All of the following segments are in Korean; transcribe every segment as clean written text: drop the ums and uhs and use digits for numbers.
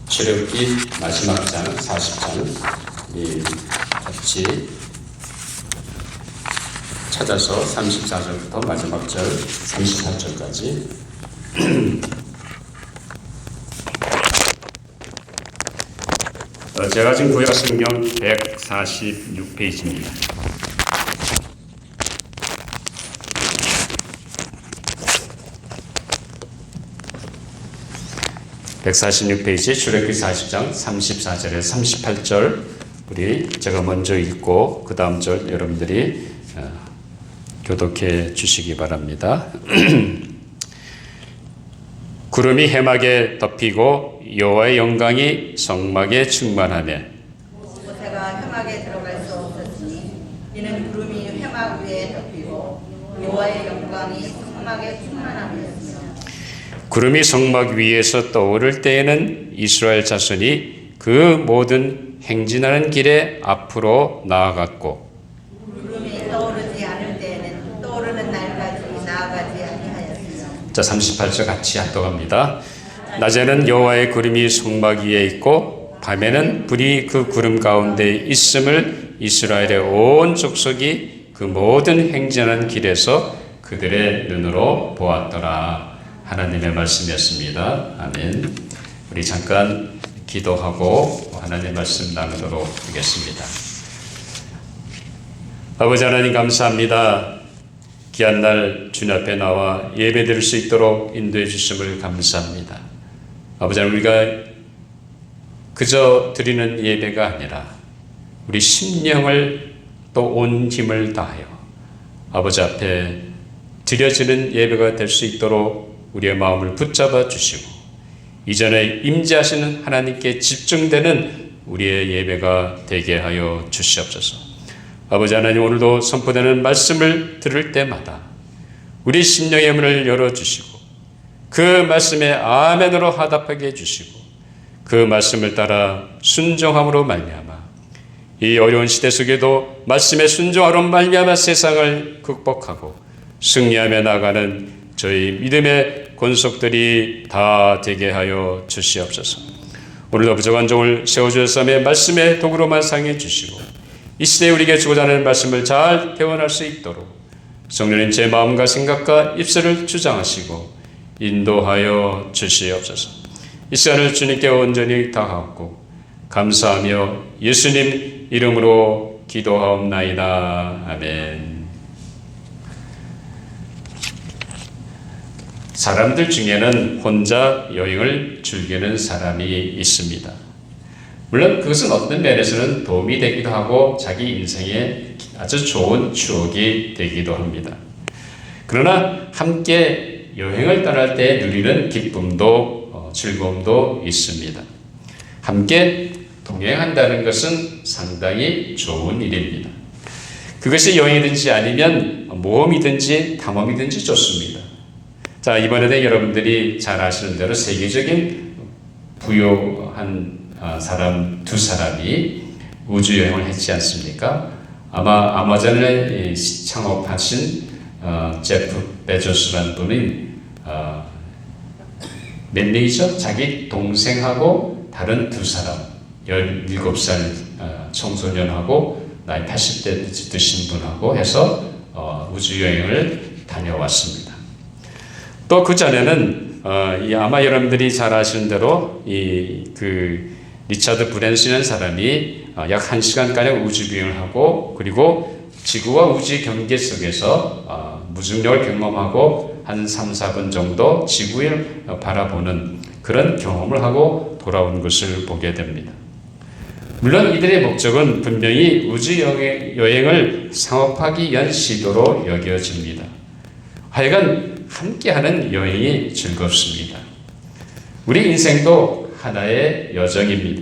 출애굽기 마지막 장 40장 우리 같이 찾아서 34절부터 마지막 절 38절까지 제가 지금 구약 성경 146페이지입니다. (146페이지) 출애굽기 40장 34절에서 38절 우리 제가 먼저 읽고 그 다음 절 여러분들이 교독해 주시기 바랍니다. 구름이 해막에 덮이고 여호와의 영광이 성막에 충만하며 모세가 해막에 들어갈 수 없었으니 이는 구름이 해막 위에 덮이고 여호와의 영광이 성막에 충만함이었으며 구름이 성막 위에서 떠오를 때에는 이스라엘 자손이 그 모든 행진하는 길에 앞으로 나아갔고 구름이 떠오르지 않을 때에는 떠오르는 날까지 나아가지 아니하였으며. 자 38절 같이 합독합니다. 낮에는 여호와의 구름이 성막 위에 있고 밤에는 불이 그 구름 가운데 있음을 이스라엘의 온 족속이 그 모든 행진하는 길에서 그들의 눈으로 보았더라. 하나님의 말씀이었습니다. 아멘. 우리 잠깐 기도하고 하나님의 말씀 나누도록 하겠습니다. 아버지 하나님 감사합니다. 귀한 날 주님 앞에 나와 예배 드릴 수 있도록 인도해 주심을 감사합니다. 아버지 하나님 우리가 그저 드리는 예배가 아니라 우리 심령을 또 온 힘을 다하여 아버지 앞에 드려지는 예배가 될 수 있도록 우리의 마음을 붙잡아 주시고 이전에 임재하시는 하나님께 집중되는 우리의 예배가 되게 하여 주시옵소서. 아버지 하나님 오늘도 선포되는 말씀을 들을 때마다 우리 심령의 문을 열어주시고 그 말씀에 아멘으로 화답하게 해주시고 그 말씀을 따라 순종함으로 말미암아 이 어려운 시대 속에도 말씀에 순종하로 말미암아 세상을 극복하고 승리하며 나가는 저희 믿음의 권속들이 다 되게 하여 주시옵소서. 오늘도 부족한 종을 세워주셨사며 말씀의 도구로만 사용해 주시고 이 시대에 우리에게 주고자 하는 말씀을 잘 표현할 수 있도록 성령님 제 마음과 생각과 입술을 주장하시고 인도하여 주시옵소서. 이 시간을 주님께 온전히 다하고 감사하며 예수님 이름으로 기도하옵나이다. 아멘. 사람들 중에는 혼자 여행을 즐기는 사람이 있습니다. 물론 그것은 어떤 면에서는 도움이 되기도 하고 자기 인생에 아주 좋은 추억이 되기도 합니다. 그러나 함께 여행을 떠날 때 누리는 기쁨도 즐거움도 있습니다. 함께 동행한다는 것은 상당히 좋은 일입니다. 그것이 여행이든지 아니면 모험이든지 탐험이든지 좋습니다. 자, 이번에는 여러분들이 잘 아시는 대로 세계적인 부유한 사람 두 사람이 우주여행을 했지 않습니까? 아마 아마존을 창업하신 제프 베조스라는 분이 몇 명이죠? 자기 동생하고 다른 두 사람 17살 청소년하고 나이 80대 드신 분하고 해서 우주여행을 다녀왔습니다. 또 그 전에는 아마 여러분들이 잘 아시는 대로 리차드 브랜슨이라는 사람이 약 1시간가량 우주 비행을 하고 그리고 지구와 우주의 경계 속에서 무중력을 경험하고 한 3, 4분 정도 지구를 바라보는 그런 경험을 하고 돌아온 것을 보게 됩니다. 물론 이들의 목적은 분명히 우주 여행을 상업하기 위한 시도로 여겨집니다. 하여간 함께하는 여행이 즐겁습니다. 우리 인생도 하나의 여정입니다.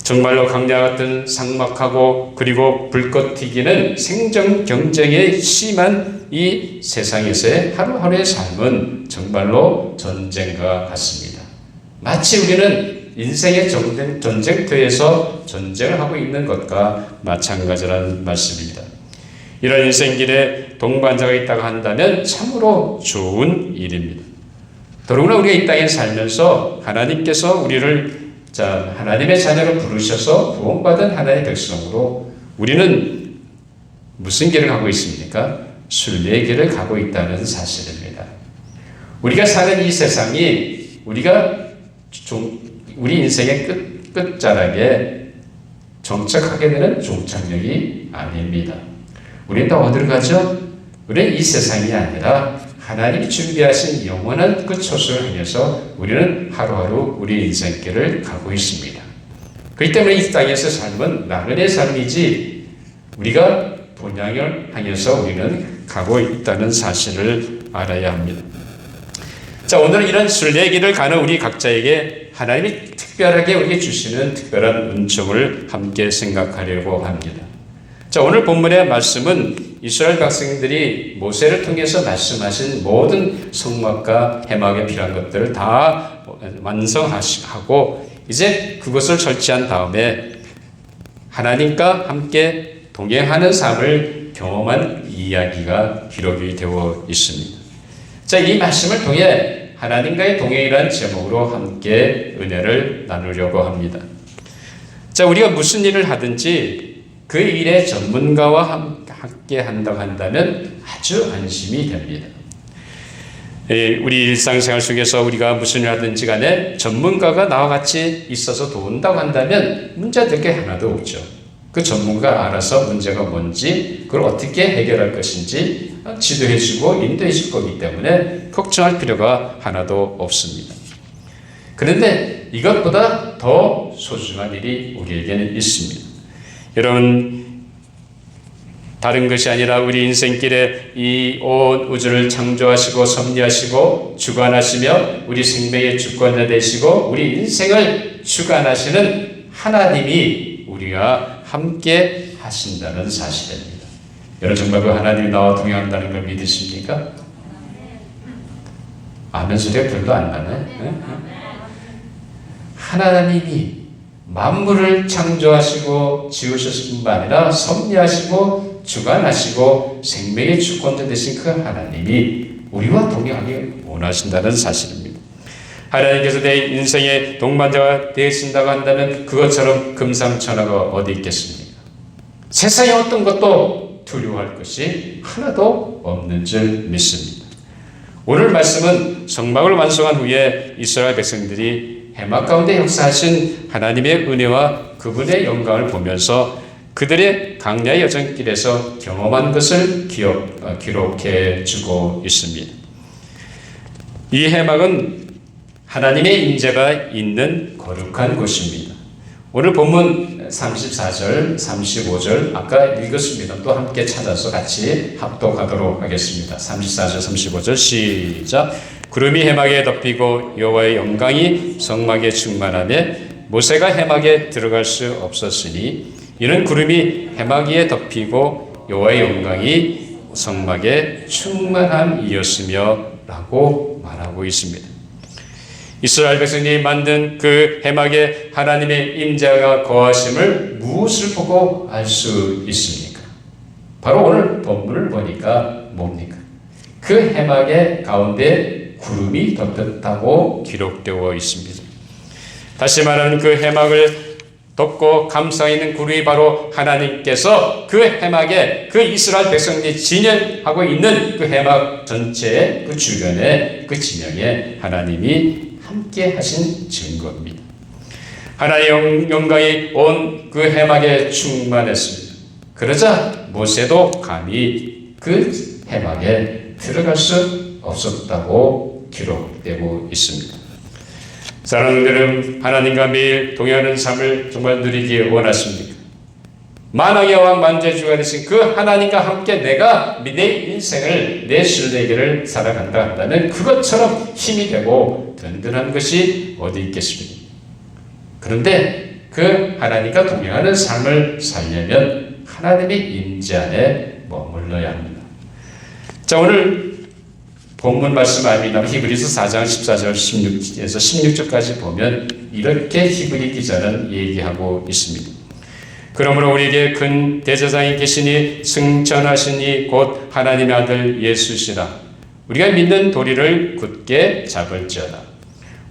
정말로 강야 같은 삭막하고 그리고 불꽃 튀기는 생존 경쟁에 심한 이 세상에서의 하루하루의 삶은 정말로 전쟁과 같습니다. 마치 우리는 인생의 전쟁터에서 전쟁을 하고 있는 것과 마찬가지라는 말씀입니다. 이런 인생길에 동반자가 있다고 한다면 참으로 좋은 일입니다. 더구나 우리가 이 땅에 살면서 하나님께서 우리를 하나님의 자녀로 부르셔서 구원받은 하나님의 백성으로 우리는 무슨 길을 가고 있습니까? 순례의 길을 가고 있다는 사실입니다. 우리가 사는 이 세상이 우리 인생의 끝자락에 정착하게 되는 종착역이 아닙니다. 우리는 또 어디로 가죠? 우리는 이 세상이 아니라 하나님이 준비하신 영원한 그 초소를 향해서 우리는 하루하루 우리 인생길을 가고 있습니다. 그렇기 때문에 이 땅에서 삶은 나그네 삶이지 우리가 본향을 향해서 우리는 가고 있다는 사실을 알아야 합니다. 자, 오늘은 이런 순례의 길을 가는 우리 각자에게 하나님이 특별하게 우리에게 주시는 특별한 은총을 함께 생각하려고 합니다. 자, 오늘 본문의 말씀은 이스라엘 백성들이 모세를 통해서 말씀하신 모든 성막과 해막에 필요한 것들을 다 완성하고 이제 그것을 설치한 다음에 하나님과 함께 동행하는 삶을 경험한 이야기가 기록이 되어 있습니다. 자, 이 말씀을 통해 하나님과의 동행이라는 제목으로 함께 은혜를 나누려고 합니다. 자, 우리가 무슨 일을 하든지 그 일의 전문가와 함께 한다고 한다면 아주 안심이 됩니다. 우리 일상생활 속에서 우리가 무슨 일을 하든지 간에 전문가가 나와 같이 있어서 도운다고 한다면 문제될 게 하나도 없죠. 그 전문가가 알아서 문제가 뭔지 그걸 어떻게 해결할 것인지 지도해주고 인도해줄 거기 때문에 걱정할 필요가 하나도 없습니다. 그런데 이것보다 더 소중한 일이 우리에게는 있습니다. 여러분, 다른 것이 아니라 우리 인생길에 이 온 우주를 창조하시고 섭리하시고 주관하시며 우리 생명의 주권자 되시고 우리 인생을 주관하시는 하나님이 우리와 함께 하신다는 사실입니다. 여러분, 정말 그 하나님이 나와 동행한다는 걸 믿으십니까? 아멘 소리가 별로 안 나네. 하나님이 만물을 창조하시고 지으셨을 뿐만 아니라 섭리하시고 주관하시고 생명의 주권자 되신 그 하나님이 우리와 동행하기 원하신다는 사실입니다. 하나님께서 내 인생의 동반자가 되신다고 한다면 그것처럼 금상첨화가 어디 있겠습니까? 세상에 어떤 것도 두려워할 것이 하나도 없는 줄 믿습니다. 오늘 말씀은 성막을 완성한 후에 이스라엘 백성들이 해막 가운데 역사하신 하나님의 은혜와 그분의 영광을 보면서 그들의 강야의 여정길에서 경험한 것을 기록해 주고 있습니다. 이 해막은 하나님의 임재가 있는 거룩한 곳입니다. 오늘 본문 34절, 35절 아까 읽었습니다. 또 함께 찾아서 같이 합독하도록 하겠습니다. 34절, 35절 시작. 구름이 해막에 덮이고 여호와의 영광이 성막에 충만하며 모세가 해막에 들어갈 수 없었으니 이는 구름이 해막 위에 덮이고 여호와의 영광이 성막에 충만함이었으며 라고 말하고 있습니다. 이스라엘 백성이 만든 그 해막에 하나님의 임재가 거하심을 무엇을 보고 알 수 있습니까? 바로 오늘 본문을 보니까 뭡니까? 그 해막의 가운데 구름이 덮였다고 기록되어 있습니다. 다시 말하는 그 해막을 덮고 감싸 있는 구름이 바로 하나님께서 그 해막에 그 이스라엘 백성들이 진영하고 있는 그 해막 전체의 그 주변에 그 진영에 하나님이 함께 하신 증거입니다. 하나님의 영광이 온 그 해막에 충만했습니다. 그러자 모세도 감히 그 해막에 들어갈 수 없었다고 기록되고 있습니다. 사랑하는 여러분, 하나님과 매일 동행하는 삶을 정말 누리기 원하십니까? 만왕의 왕 만주의 주가 되신 그 하나님과 함께 내가 내 인생을 내 신뢰기를 살아간다 한다면 그것처럼 힘이 되고 든든한 것이 어디 있겠습니까? 그런데 그 하나님과 동행하는 삶을 살려면 하나님의 임재 안에 머물러야 합니다. 자, 오늘 본문 말씀 아닙니다. 히브리서 4장 14절 16에서 16절까지 보면 이렇게 히브리 기자는 얘기하고 있습니다. 그러므로 우리에게 큰 대제사장이 계시니 승천하시니 곧 하나님의 아들 예수시라. 우리가 믿는 도리를 굳게 잡을지어다.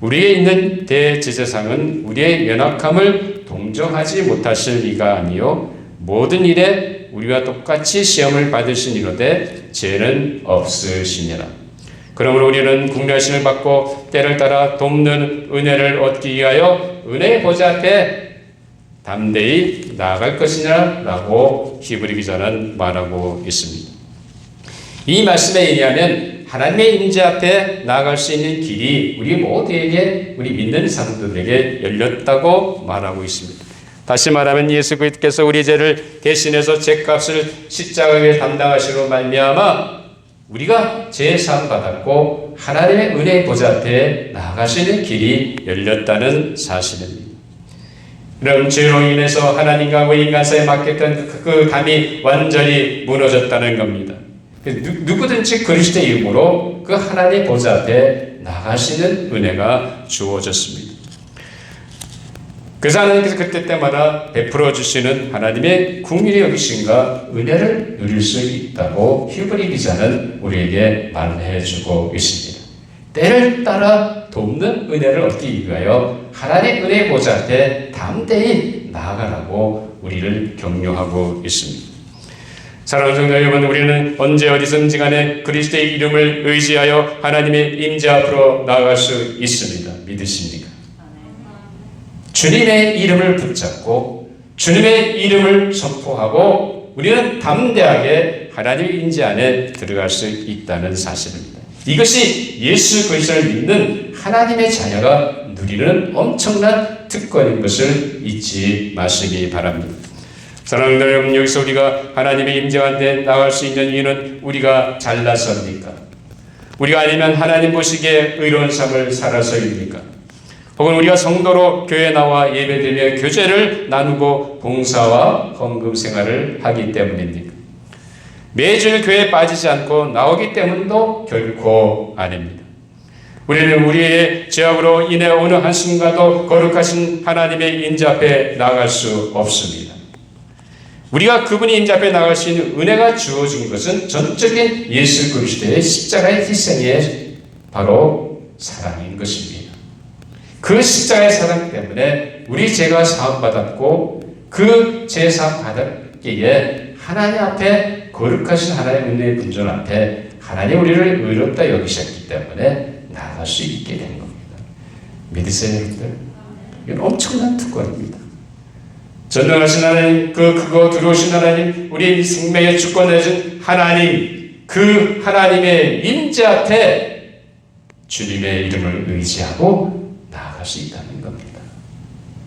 우리에 있는 대제사장은 우리의 연약함을 동정하지 못하실 이가 아니요 모든 일에 우리와 똑같이 시험을 받으신 이로되 죄는 없으시니라. 그러므로 우리는 국려하심을 받고 때를 따라 돕는 은혜를 얻기 위하여 은혜의 보좌 앞에 담대히 나아갈 것이냐 라고 히브리 기자는 말하고 있습니다. 이 말씀에 의하면 하나님의 임재 앞에 나아갈 수 있는 길이 우리 모두에게, 우리 믿는 사람들에게 열렸다고 말하고 있습니다. 다시 말하면 예수 그리스도께서 우리 죄를 대신해서 죄값을 십자가에 담당하시고 말미암아 우리가 죄 사함 받았고 하나님의 은혜의 보좌 앞에 나아갈 수 있는 길이 열렸다는 사실입니다. 그럼 죄로 인해서 하나님과 인간 사이에 막혔던 그 담이 완전히 무너졌다는 겁니다. 누구든지 그리스도의 이름으로 그 하나님의 보좌 앞에 나아갈 수 있는 은혜가 주어졌습니다. 그래서 하나님께서 그때 때마다 베풀어 주시는 하나님의 국민의 여기심과 은혜를 누릴 수 있다고 히브리 기자는 우리에게 말해주고 있습니다. 때를 따라 돕는 은혜를 얻기 위하여 하나님의 은혜의 보좌 앞에 담대히 나아가라고 우리를 격려하고 있습니다. 사랑하는 성도 여러분, 우리는 언제 어디선지 간에 그리스도의 이름을 의지하여 하나님의 임재 앞으로 나아갈 수 있습니다. 믿으십니까? 주님의 이름을 붙잡고 주님의 이름을 선포하고 우리는 담대하게 하나님의 임재 안에 들어갈 수 있다는 사실입니다. 이것이 예수 그리스도를 믿는 하나님의 자녀가 누리는 엄청난 특권인 것을 잊지 마시기 바랍니다. 사랑하는 여러분, 여기서 우리가 하나님의 임재 안에 나갈 수 있는 이유는 우리가 잘나서입니까? 우리가 아니면 하나님 보시기에 의로운 삶을 살아서입니까? 혹은 우리가 성도로 교회에 나와 예배드리며 교제를 나누고 봉사와 헌금 생활을 하기 때문입니까? 매주 교회에 빠지지 않고 나오기 때문도 결코 아닙니다. 우리는 우리의 죄악으로 인해 어느 한순간도 거룩하신 하나님의 임재 앞에 나갈 수 없습니다. 우리가 그분의 임재 앞에 나갈 수 있는 은혜가 주어진 것은 전적인 예수 그리스도의 십자가의 희생의 바로 사랑인 것입니다. 그 십자가의 사랑 때문에 우리 죄가 사함받았고 그 죄 사함받았기에 하나님 앞에 거룩하신 하나님의 은혜의 분전 앞에 하나님 우리를 의롭다 여기셨기 때문에 나아갈 수 있게 된 겁니다. 믿으세요, 여러분들? 이건 엄청난 특권입니다. 전능하신 하나님, 그거 들어오신 하나님, 우리 생명의 주권을 내준 하나님, 그 하나님의 임재 앞에 주님의 이름을 의지하고 나아갈 수 있다는 겁니다.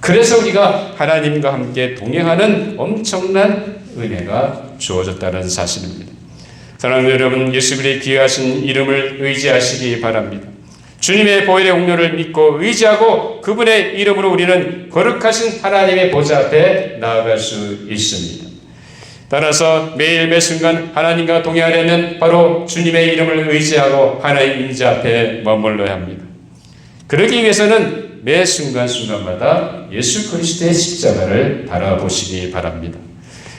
그래서 우리가 하나님과 함께 동행하는 엄청난 은혜가 주어졌다는 사실입니다. 사랑하는 여러분, 예수 그리스도의 귀하신 이름을 의지하시기 바랍니다. 주님의 보혈의 공로를 믿고 의지하고 그분의 이름으로 우리는 거룩하신 하나님의 보좌 앞에 나아갈 수 있습니다. 따라서 매일 매 순간 하나님과 동행하려면 바로 주님의 이름을 의지하고 하나님 임재 앞에 머물러야 합니다. 그러기 위해서는 매 순간순간마다 예수 그리스도의 십자가를 바라보시기 바랍니다.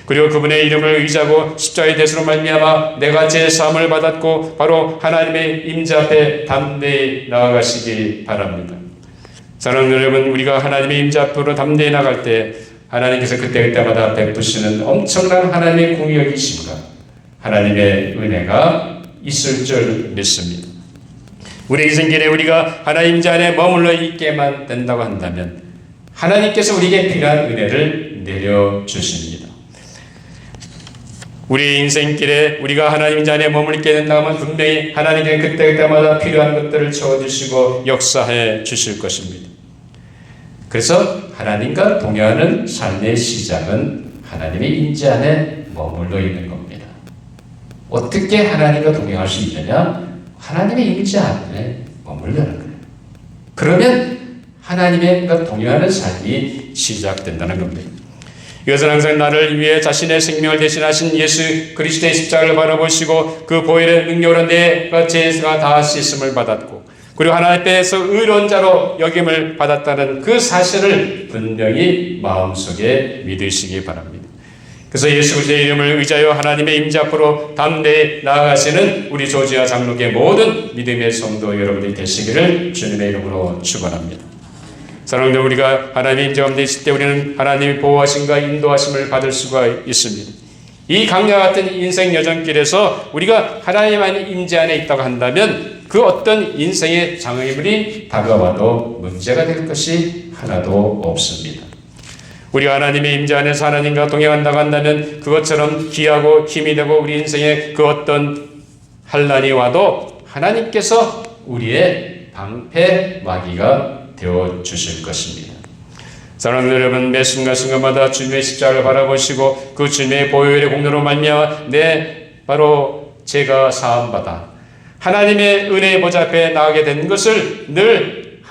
그리고 그분의 이름을 의지하고 십자가의 대수로 말미암아 내가 제 사함을 받았고 바로 하나님의 임재 앞에 담대히 나아가시기 바랍니다. 사랑하는 여러분, 우리가 하나님의 임재 앞으로 담대히 나갈 때 하나님께서 그때마다 베푸시는 엄청난 하나님의 공의이심과 하나님의 은혜가 있을 줄 믿습니다. 우리 인생길에 우리가 하나님 임재 안에 머물러 있게만 된다고 한다면 하나님께서 우리에게 필요한 은혜를 내려주십니다. 우리 인생길에 우리가 하나님 안에 머물게 된다면 분명히 하나님께서 그때마다 필요한 것들을 채워주시고 역사해 주실 것입니다. 그래서 하나님과 동행하는 삶의 시작은 하나님의 임재 안에 머물러 있는 겁니다. 어떻게 하나님과 동행할 수 있느냐? 하나님의 임재 안에 머물러는 거예요. 그러면 하나님과 동행하는 삶이 시작된다는 겁니다. 이것은 항상 나를 위해 자신의 생명을 대신하신 예수 그리스도의 십자가를 바라보시고 그 보혈의 능력으로 내가 죄가 다 씻음을 받았고 그리고 하나님 앞에서 의로운 자로 여김을 받았다는 그 사실을 분명히 마음속에 믿으시기 바랍니다. 그래서 예수 그리스도의 이름을 의지하여 하나님의 임재 앞으로 담대히 나아가시는 우리 조지아 장로교의 모든 믿음의 성도 여러분들이 되시기를 주님의 이름으로 축원합니다. 사랑하는 우리가 하나님의 임재 가운데 있을 때 우리는 하나님의 보호하심과 인도하심을 받을 수가 있습니다. 이 강야 같은 인생 여정길에서 우리가 하나님 안에 임재 안에 있다고 한다면 그 어떤 인생의 장애물이 다가와도 문제가 될 것이 하나도 없습니다. 우리가 하나님의 임재 안에서 하나님과 동행한다고 한다면 그것처럼 귀하고 힘이 되고 우리 인생에 그 어떤 환난이 와도 하나님께서 우리의 방패막이가 되어 주실 것입니다. 사랑하는 여러분, 매 순간순간마다 주님의 십자가를 바라보시고 그 주님의 보혈의 공로로 말미암아 바로 제가 사함받아 하나님의 은혜의 보좌 앞에 나가게 된 것을 늘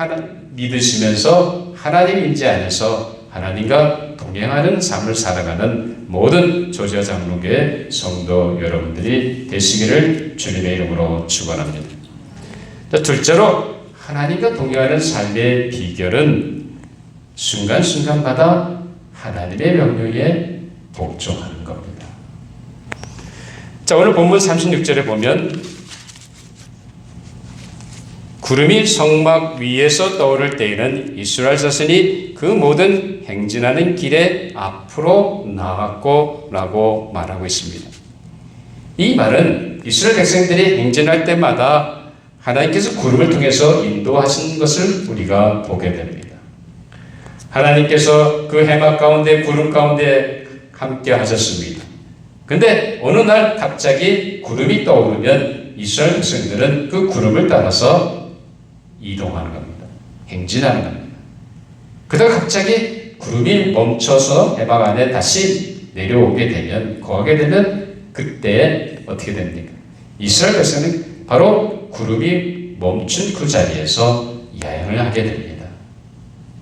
믿으시면서 하나님 임재 안에서 하나님과 동행하는 삶을 살아가는 모든 조지아 장로교의 성도 여러분들이 되시기를 주님의 이름으로 축원합니다. 둘째로 하나님과 동행하는 삶의 비결은 순간순간마다 하나님의 명령에 복종하는 겁니다. 자, 오늘 본문 36절에 보면 구름이 성막 위에서 떠오를 때에는 이스라엘 자손이 그 모든 행진하는 길에 앞으로 나갔고 라고 말하고 있습니다. 이 말은 이스라엘 백성들이 행진할 때마다 하나님께서 구름을 통해서 인도하신 것을 우리가 보게 됩니다. 하나님께서 그 해막 가운데 구름 가운데 함께 하셨습니다. 근데 어느 날 갑자기 구름이 떠오르면 이스라엘 백성들은 그 구름을 따라서 이동하는 겁니다. 행진하는 겁니다. 그러다가 갑자기 구름이 멈춰서 해막 안에 다시 내려오게 되면, 거하게 되면 그때 어떻게 됩니까? 이스라엘 백성은 바로 구름이 멈춘 그 자리에서 야영을 하게 됩니다.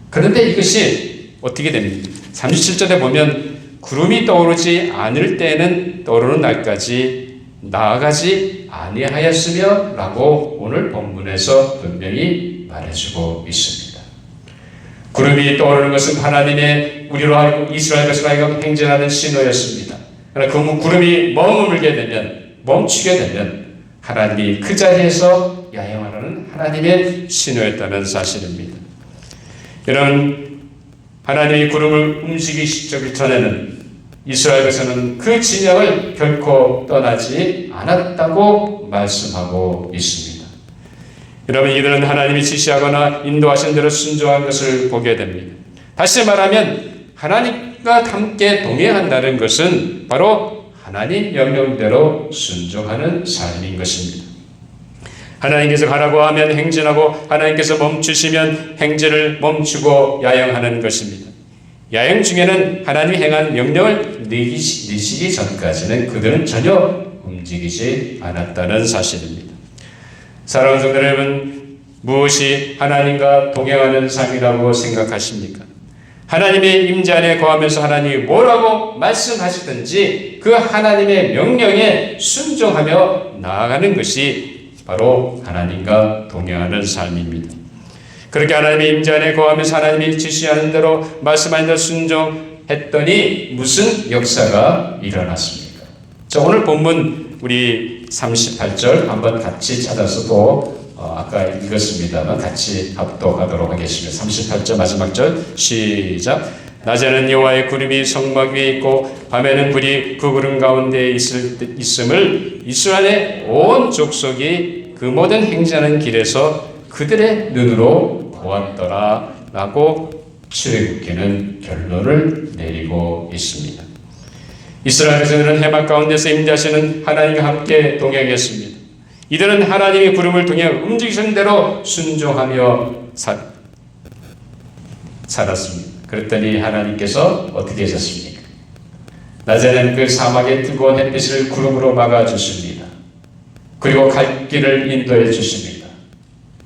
그런데 이것이 어떻게 됩니까? 37절에 보면 구름이 떠오르지 않을 때는 떠오르는 날까지 나아가지 아니하였으며 라고 오늘 본문에서 분명히 말해주고 있습니다. 구름이 떠오르는 것은 하나님의 우리로 하여금 이스라엘 백성으로 하여금 행진하는 신호였습니다. 그러나 그 구름이 머물게 되면, 멈추게 되면 하나님이 그 자리에서 야영하라는 하나님의 신호였다는 사실입니다. 여러분, 하나님이 구름을 움직이시기 전에는 이스라엘 백성은 그 진영을 결코 떠나지 않았다고 말씀하고 있습니다. 여러분, 이들은 하나님이 지시하거나 인도하신 대로 순종한 것을 보게 됩니다. 다시 말하면 하나님과 함께 동행한다는 것은 바로 하나님 명령대로 순종하는 삶인 것입니다. 하나님께서 가라고 하면 행진하고 하나님께서 멈추시면 행진을 멈추고 야영하는 것입니다. 야영 중에는 하나님이 행한 명령을 내리시기 전까지는 그들은 전혀 움직이지 않았다는 사실입니다. 사랑하는 성도 여러분, 무엇이 하나님과 동행하는 삶이라고 생각하십니까? 하나님의 임재 안에 거하면서 하나님이 뭐라고 말씀하시든지 그 하나님의 명령에 순종하며 나아가는 것이 바로 하나님과 동행하는 삶입니다. 그렇게 하나님의 임재 안에 거하면서 하나님이 지시하는 대로 말씀하는 대로 순종했더니 무슨 역사가 일어났습니까? 자, 오늘 본문 우리 38절 한번 같이 찾아서 또 아까 읽었습니다만 같이 합독하도록 하겠습니다. 38절 마지막 절 시작. 낮에는 여호와의 구름이 성막 위에 있고 밤에는 불이 그 구름 가운데 있음을 이스라엘의 온 족속이 그 모든 행진하는 길에서 그들의 눈으로 보았더라 라고 출애굽기는 결론을 내리고 있습니다. 이스라엘 백성들은 해막 가운데서 임재하시는 하나님과 함께 동행했습니다. 이들은 하나님의 구름을 통해 움직이신 대로 순종하며 살았습니다. 그랬더니 하나님께서 어떻게 하셨습니까? 낮에는 그 사막의 뜨거운 햇빛을 구름으로 막아주십니다. 그리고 갈 길을 인도해 주십니다.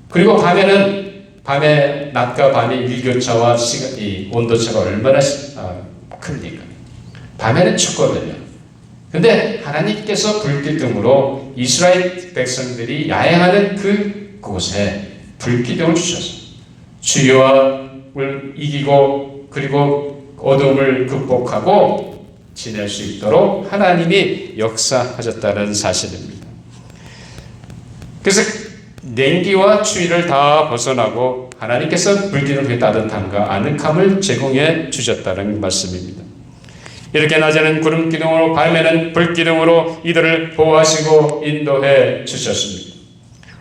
그리고 밤에 낮과 밤의 일교차와 이 온도차가 얼마나 큽니까? 밤에는 춥거든요. 근데 하나님께서 불기둥으로 이스라엘 백성들이 야행하는 그곳에 불기둥을 주셔서 주여를 이기고 그리고 어둠을 극복하고 지낼 수 있도록 하나님이 역사하셨다는 사실입니다. 그래서 냉기와 추위를 다 벗어나고 하나님께서 불기둥의 따뜻함과 아늑함을 제공해 주셨다는 말씀입니다. 이렇게 낮에는 구름 기둥으로 밤에는 불 기둥으로 이들을 보호하시고 인도해 주셨습니다.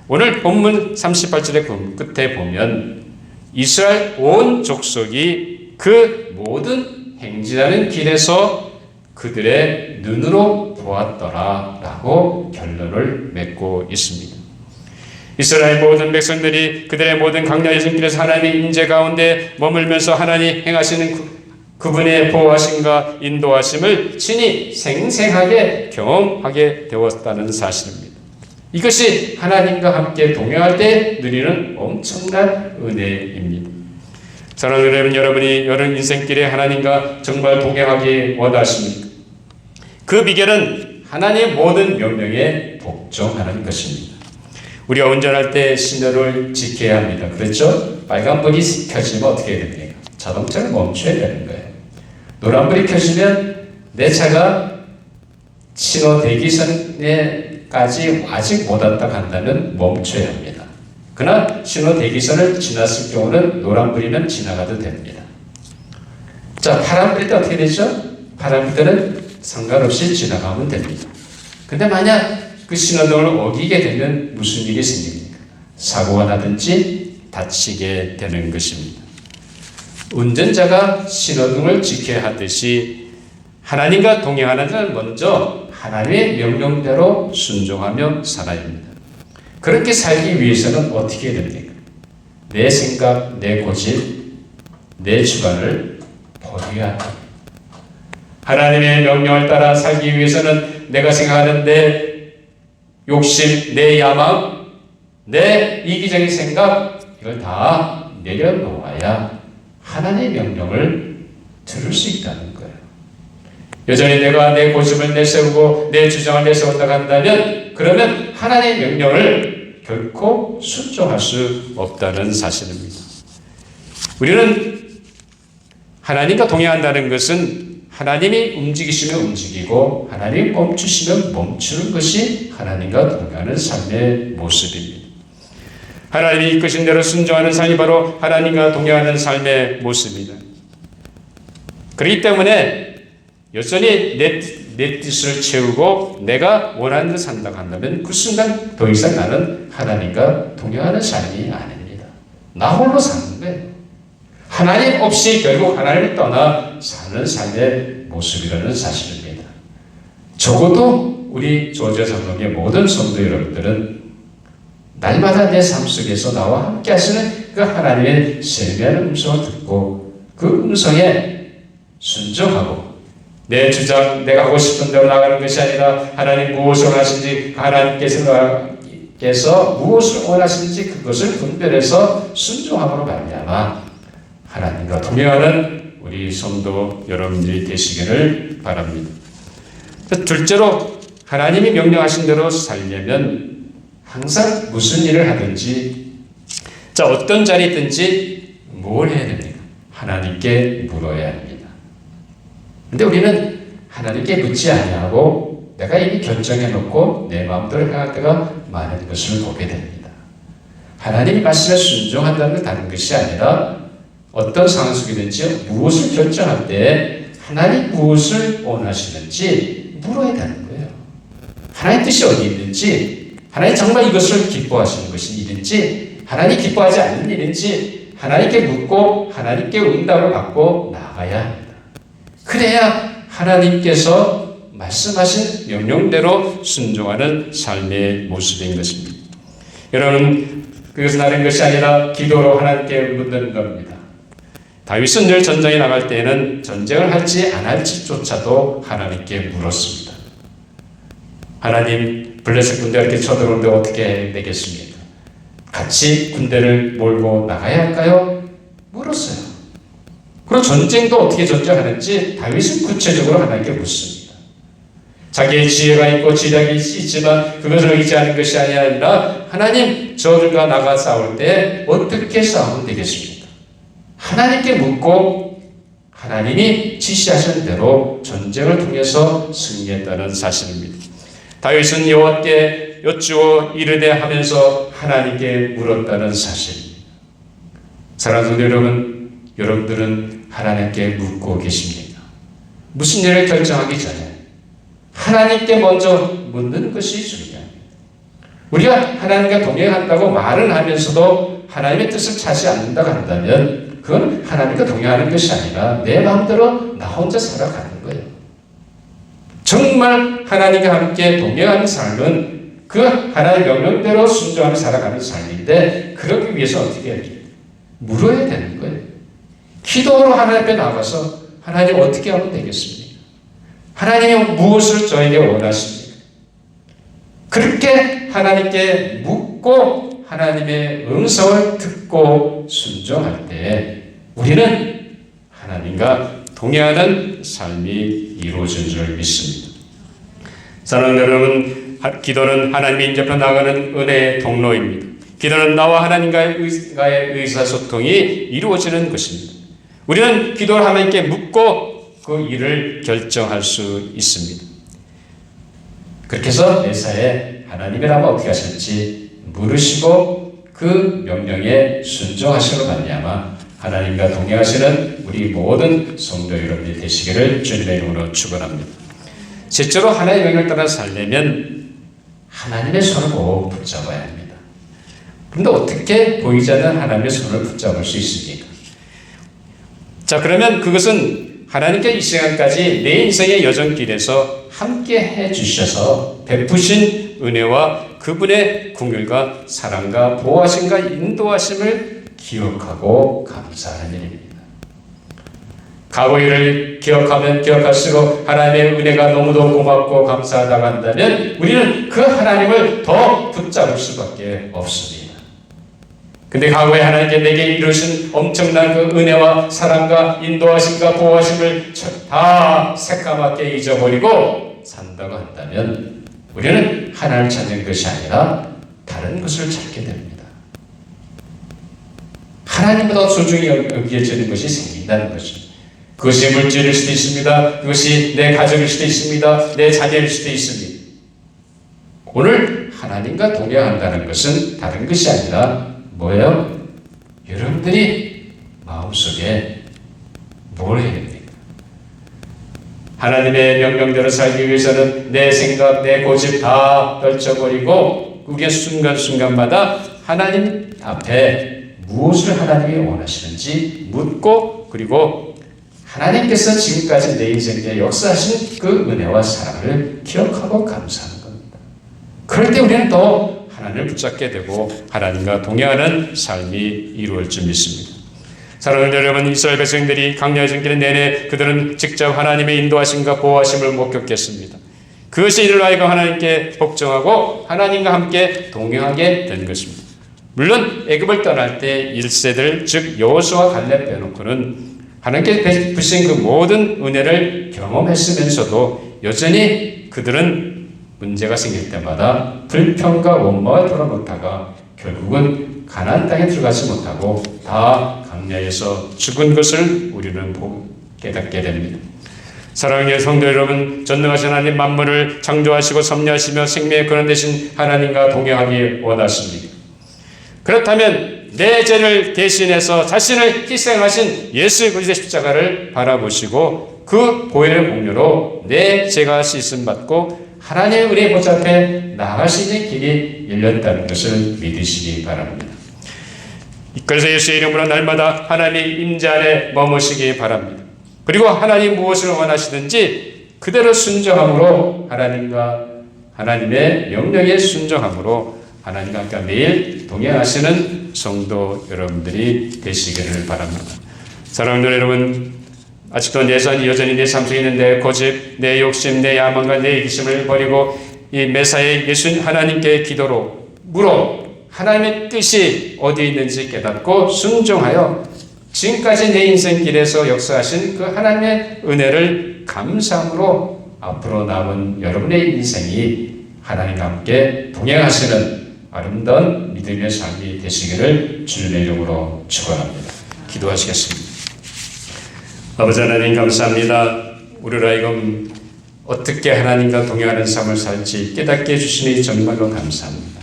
오늘 본문 38절의 끝에 보면 이스라엘 온 족속이 그 모든 행진하는 길에서 그들의 눈으로 보았더라 라고 결론을 맺고 있습니다. 이스라엘 모든 백성들이 그들의 모든 강야의 손길에서 하나님의 임재 가운데 머물면서 하나님 행하시는 그분의 보호하심과 인도하심을 친히 생생하게 경험하게 되었다는 사실입니다. 이것이 하나님과 함께 동행할 때 누리는 엄청난 은혜입니다. 사랑하는 여러분이 여러분 인생길에 하나님과 정말 동행하기 원하십니까? 그 비결은 하나님의 모든 명령에 복종하는 것입니다. 우리가 운전할 때 신호를 지켜야 합니다. 그렇죠? 빨간불이 켜지면 어떻게 됩니까? 자동차를 멈춰야 되는 거예요. 노란불이 켜지면 내 차가 신호 대기선에까지 아직 못 왔다 간다면 멈춰야 합니다. 그러나 신호 대기선을 지났을 경우는 노란불이면 지나가도 됩니다. 자, 파란불일 때 어떻게 되죠? 파란불 때는 상관없이 지나가면 됩니다. 근데 만약 그 신호등을 어기게 되면 무슨 일이 생깁니까? 사고가 나든지 다치게 되는 것입니다. 운전자가 신호등을 지켜야 하듯이 하나님과 동행하는 자는 먼저 하나님의 명령대로 순종하며 살아야 합니다. 그렇게 살기 위해서는 어떻게 해야 됩니까? 내 생각, 내 고집, 내 주관을 버려야 합니다. 하나님의 명령을 따라 살기 위해서는 내가 생각하는 내 욕심, 내 야망, 내 이기적인 생각 이걸 다 내려놓아야 하나님의 명령을 들을 수 있다는 거예요. 여전히 내가 내 고집을 내세우고 내 주장을 내세웠다 한다면 그러면 하나님의 명령을 결코 순종할 수 없다는 사실입니다. 우리는 하나님과 동행한다는 것은 하나님이 움직이시면 움직이고 하나님이 멈추시면 멈추는 것이 하나님과 동행하는 삶의 모습입니다. 하나님이 이끄신 대로 순종하는 삶이 바로 하나님과 동행하는 삶의 모습입니다. 그렇기 때문에 여전히 내 뜻을 채우고 내가 원하는 대로 산다고 한다면 그 순간 더 이상 나는 하나님과 동행하는 삶이 아닙니다. 나 홀로 사는 거예요. 하나님 없이 결국 하나님을 떠나 사는 삶의 모습이라는 사실입니다. 적어도 우리 조지아 성령의 모든 성도 여러분들은 날마다 내 삶 속에서 나와 함께 하시는 그 하나님의 세미한 음성을 듣고 그 음성에 순종하고 내 주장, 내가 하고 싶은 대로 나가는 것이 아니라 하나님 무엇을 원하시는지 하나님께서 무엇을 원하시는지 그것을 분별해서 순종함으로 말미암아 하나님과 동행하는 우리 성도 여러분들이 되시기를 바랍니다. 둘째로 하나님이 명령하신 대로 살려면 항상 무슨 일을 하든지 어떤 자리든지 뭘 해야 됩니까? 하나님께 물어야 합니다. 근데 우리는 하나님께 묻지 아니하고 내가 이미 결정해놓고 내 마음대로 행할 때가 많은 것을 보게 됩니다. 하나님이 말씀에 순종한다는 건 다른 것이 아니라 어떤 상황 속이든지 무엇을 결정할 때 하나님 무엇을 원하시는지 물어야 되는 거예요. 하나님 뜻이 어디 있는지, 하나님 정말 이것을 기뻐하시는 것이 일인지, 하나님 기뻐하지 않는 일인지 하나님께 묻고 하나님께 응답을 받고 나가야 합니다. 그래야 하나님께서 말씀하신 명령대로 순종하는 삶의 모습인 것입니다. 여러분, 그것은 다른 것이 아니라 기도로 하나님께 묻는 겁니다. 다윗은 늘 전쟁에 나갈 때에는 전쟁을 할지 안 할지조차도 하나님께 물었습니다. 하나님, 블레셋 군대가 이렇게 쳐들어오는데 어떻게 되겠습니까? 같이 군대를 몰고 나가야 할까요? 물었어요. 그리고 전쟁도 어떻게 전쟁하는지 다윗은 구체적으로 하나님께 묻습니다. 자기의 지혜가 있고 지략이 있지만 그것을 의지하는 것이 아니라 하나님, 저들과 나가 싸울 때 어떻게 싸우면 되겠습니까? 하나님께 묻고 하나님이 지시하신 대로 전쟁을 통해서 승리했다는 사실입니다. 다윗은 여호와께 여쭈어 이르되 하면서 하나님께 물었다는 사실입니다. 사랑하는 성도 여러분, 여러분들은 하나님께 묻고 계십니까? 무슨 일을 결정하기 전에 하나님께 먼저 묻는 것이 중요합니다. 우리가 하나님과 동행한다고 말은 하면서도 하나님의 뜻을 찾지 않는다고 한다면 그건 하나님과 동행하는 것이 아니라 내 마음대로 나 혼자 살아가는 거예요. 정말 하나님과 함께 동행하는 삶은 그 하나님의 명령대로 순종하며 살아가는 삶인데, 그러기 위해서 어떻게 해야 돼요? 물어야 되는 거예요. 기도로 하나님 앞에 나가서 하나님 어떻게 하면 되겠습니까? 하나님이 무엇을 저에게 원하십니까? 그렇게 하나님께 묻고 하나님의 음성을 듣고 순종할 때 우리는 하나님과 동행하는 삶이 이루어진 줄 믿습니다. 사랑하는 여러분, 기도는 하나님의 인접해 나가는 은혜의 통로입니다. 기도는 나와 하나님과의 의사소통이 이루어지는 것입니다. 우리는 기도를 하나님께 묻고 그 일을 결정할 수 있습니다. 그렇게 해서 매사에 하나님이라면 어떻게 하실지 물으시고 그 명령에 순종하시는 말미암아 하나님과 동행하시는 우리 모든 성도 여러분이 되시기를 주님의 이름으로 축원합니다. 실제로 하나님의 명령을 따라 살려면 하나님의 손을 꼭 붙잡아야 합니다. 그런데 어떻게 보이지 않는 하나님의 손을 붙잡을 수 있습니까? 자, 그러면 그것은 하나님께 이 시간까지 내 인생의 여정길에서 함께 해주셔서 베푸신 은혜와 그분의 긍휼과 사랑과 보호하심과 인도하심을 기억하고 감사하는 일입니다. 과거 일을 기억하면 기억할수록 하나님의 은혜가 너무도 고맙고 감사하다고 한다면 우리는 그 하나님을 더 붙잡을 수밖에 없습니다. 근데 과거에 하나님께 내게 이루신 엄청난 그 은혜와 사랑과 인도하심과 보호하심을 다 새까맣게 잊어버리고 산다고 한다면 우리는 하나님을 찾는 것이 아니라 다른 것을 찾게 됩니다. 하나님보다 소중히 여겨지는 것이 생긴다는 것입니다. 그것이 물질일 수도 있습니다. 그것이 내 가족일 수도 있습니다. 내 자녀일 수도 있습니다. 오늘 하나님과 동행한다는 것은 다른 것이 아니라 뭐예요? 여러분들이 마음속에 뭘 해야 됩니까? 하나님의 명령대로 살기 위해서는 내 생각, 내 고집 다 떨쳐버리고 우리의 순간순간마다 하나님 앞에 무엇을 하나님이 원하시는지 묻고, 그리고 하나님께서 지금까지 내 인생에 역사하신 그 은혜와 사랑을 기억하고 감사하는 겁니다. 그럴 때 우리는 또 하나님을 붙잡게 되고 하나님과 동행하는 삶이 이루어질 줄 믿습니다. 사랑하는 여러분, 이스라엘 백성들이 광야 정길 내내 그들은 직접 하나님의 인도하심과 보호하심을 목격했습니다. 그것이 이를 하여금 하나님께 복종하고 하나님과 함께 동행하게 된 것입니다. 물론 애굽을 떠날 때 1세들 즉 여호수아 갈렙 빼놓고는 하나님께 베푸신 그 모든 은혜를 경험했으면서도 여전히 그들은 문제가 생길 때마다 불평과 원망을 털어놓다가 결국은 가나안 땅에 들어가지 못하고 다 광야에서 죽은 것을 우리는 깨닫게 됩니다. 사랑하는 성도 여러분, 전능하신 하나님 만물을 창조하시고 섭리하시며 생명의 근원 되신 하나님과 동행하기 원하십니다. 그렇다면 내 죄를 대신해서 자신을 희생하신 예수 그리스도의 십자가를 바라보시고 그 보혈의 공로로 내 죄가 씻음 받고 하나님의 은혜 보좌 앞에 나아갈 수 있는 길이 열렸다는 것을 믿으시기 바랍니다. 그래서 예수의 이름으로 날마다 하나님의 임재 안에 머무시기 바랍니다. 그리고 하나님 무엇을 원하시든지 그대로 순종함으로 하나님과 하나님의 명령에 순종함으로 하나님과 함께 매일 동행하시는 성도 여러분들이 되시기를 바랍니다. 사랑하는 여러분, 아직도 내 삶이 여전히 내 삶 속에 있는데 고집, 내 욕심, 내 야망과 내 이기심을 버리고 이 매사에 예수 하나님께 기도로 물어 하나님의 뜻이 어디에 있는지 깨닫고 순종하여 지금까지 내 인생길에서 역사하신 그 하나님의 은혜를 감사함으로 앞으로 남은 여러분의 인생이 하나님과 함께 동행하시는 아름다운 믿음의 삶이 되시기를 주님의 이름으로 축원합니다. 기도하시겠습니다. 아버지 하나님 감사합니다. 우리로 하여금 어떻게 하나님과 동행하는 삶을 살지 깨닫게 해주시니 정말로 감사합니다.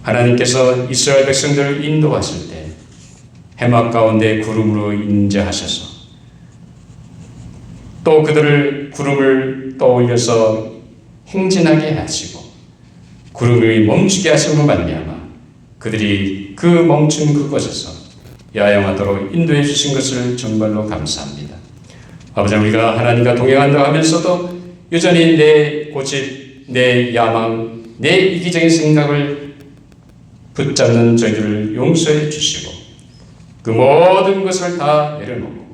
하나님께서 이스라엘 백성들을 인도하실 때 해막 가운데 구름으로 인도하셔서 또 그들을 구름을 떠올려서 행진하게 하시고 구름이 멈추게 하심으로 말미암아 그들이 그 멈춘 그곳에서 야영하도록 인도해 주신 것을 정말로 감사합니다. 아버지, 우리가 하나님과 동행한다 하면서도 여전히 내 고집, 내 야망, 내 이기적인 생각을 붙잡는 저희들을 용서해 주시고 그 모든 것을 다 내려놓고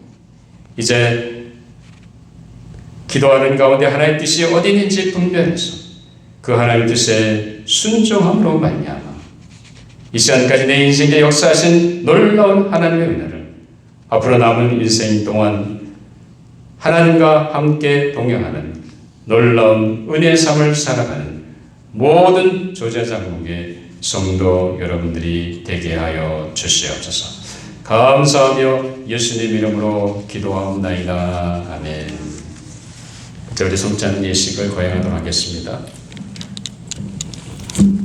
이제 기도하는 가운데 하나님의 뜻이 어디 있는지 분별해서 그 하나님의 뜻에 순종함으로 말미암아 이 시간까지 내 인생에 역사하신 놀라운 하나님의 은혜를 앞으로 남은 인생 동안 하나님과 함께 동행하는 놀라운 은혜의 삶을 살아가는 모든 조제장국의 성도 여러분들이 되게 하여 주시옵소서. 감사하며 예수님 이름으로 기도하옵나이다. 아멘. 우리 손잡는 예식을 거행하도록 하겠습니다.